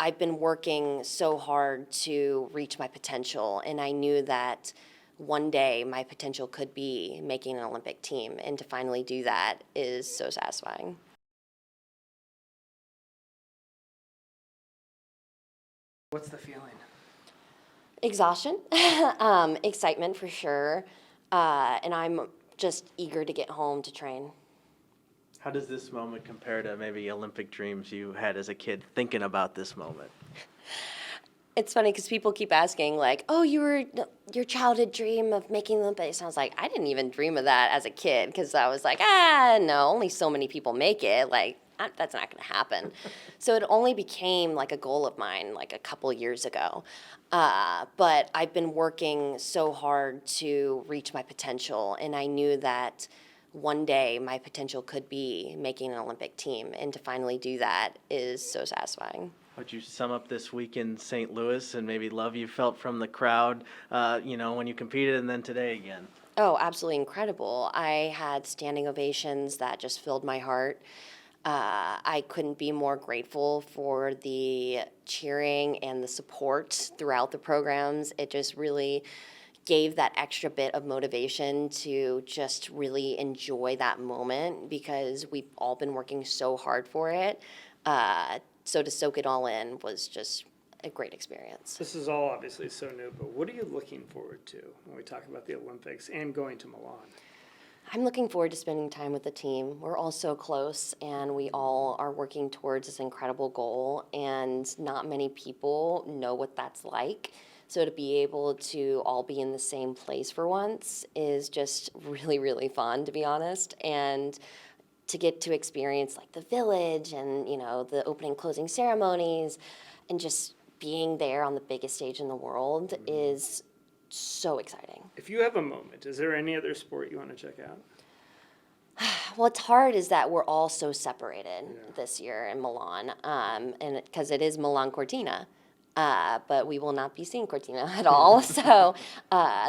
I've been working so hard to reach my potential, and I knew that one day my potential could be making an Olympic team, and to finally do that is so satisfying. What's the feeling? Exhaustion, excitement for sure, and I'm just eager to get home to train. How does this moment compare to maybe Olympic dreams you had as a kid thinking about this moment? It's funny because people keep asking, like, oh, your childhood dream of making the Olympics. And I was like, I didn't even dream of that as a kid because I was like, no, only so many people make it. Like, that's not going to happen. So it only became like a goal of mine like a couple years ago. But I've been working so hard to reach my potential, and I knew that one day my potential could be making an Olympic team, and to finally do that is so satisfying. Would you sum up this week in St. Louis and maybe love you felt from the crowd, when you competed and then today again? Oh, absolutely incredible. I had standing ovations that just filled my heart. I couldn't be more grateful for the cheering and the support throughout the programs. It just really gave that extra bit of motivation to just really enjoy that moment because we've all been working so hard for it. So to soak it all in was just a great experience. This is all obviously so new, but what are you looking forward to when we talk about the Olympics and going to Milan? I'm looking forward to spending time with the team. We're all so close, and we all are working towards this incredible goal, and not many people know what that's like. So to be able to all be in the same place for once is just really, really fun, to be honest. And to get to experience like the village and, the opening closing ceremonies and just being there on the biggest stage in the world is so exciting. If you have a moment, is there any other sport you want to check out? What's hard is that we're all so separated this year in Milan, and because it is Milan Cortina. But we will not be seeing Cortina at all. So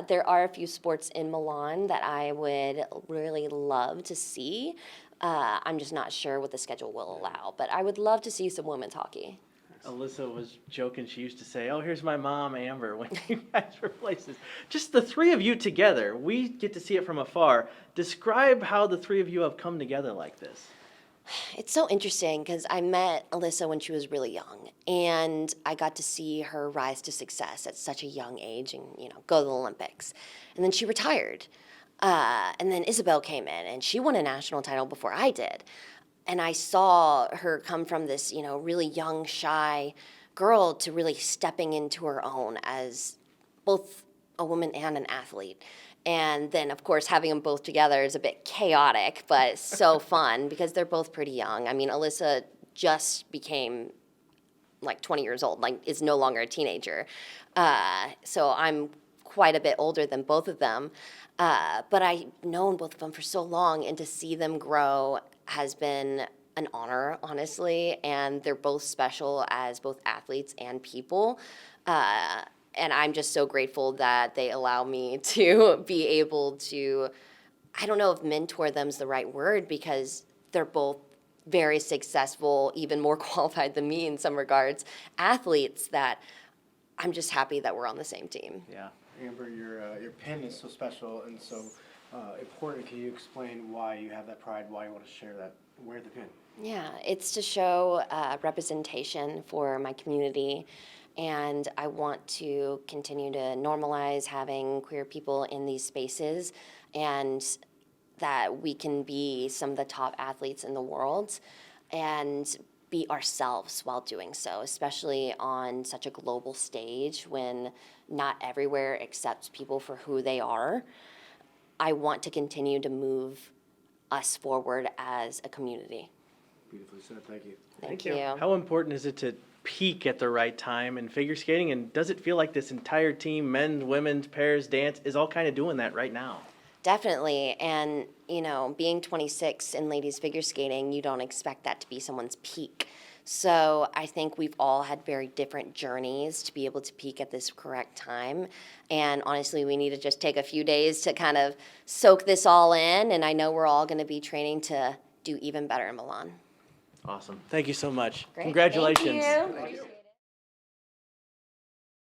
there are a few sports in Milan that I would really love to see. I'm just not sure what the schedule will allow, but I would love to see some women's hockey. Alysa was joking. She used to say, oh, here's my mom, Amber, when you guys were places. Just the three of you together. We get to see it from afar. Describe how the three of you have come together like this. It's so interesting because I met Alysa when she was really young, and I got to see her rise to success at such a young age and, go to the Olympics. And then she retired. And then Isabeau came in, and she won a national title before I did. And I saw her come from this, really young, shy girl to really stepping into her own as both a woman and an athlete. And then, of course, having them both together is a bit chaotic, but so fun because they're both pretty young. I mean, Alysa just became like 20 years old, like is no longer a teenager. So I'm quite a bit older than both of them. But I've known both of them for so long, and to see them grow has been an honor, honestly. And they're both special as both athletes and people. And I'm just so grateful that they allow me to be able to, I don't know if mentor them's the right word, because they're both very successful, even more qualified than me in some regards, athletes that I'm just happy that we're on the same team. Yeah. Amber, your pin is so special and so important. Can you explain why you have that pride, why you want to share that, wear the pin? Yeah, it's to show representation for my community, and I want to continue to normalize having queer people in these spaces, and that we can be some of the top athletes in the world and be ourselves while doing so, especially on such a global stage when not everywhere accepts people for who they are. I want to continue to move us forward as a community. Beautifully said. Thank you. Thank you. you. How important is it to peak at the right time in figure skating? And does it feel like this entire team, men's, women's, pairs, dance, is all kind of doing that right now? Definitely. And, being 26 in ladies figure skating, you don't expect that to be someone's peak. So I think we've all had very different journeys to be able to peak at this correct time. And honestly, we need to just take a few days to kind of soak this all in. And I know we're all going to be training to do even better in Milan. Awesome. Thank you so much. Great. Congratulations. Thank you.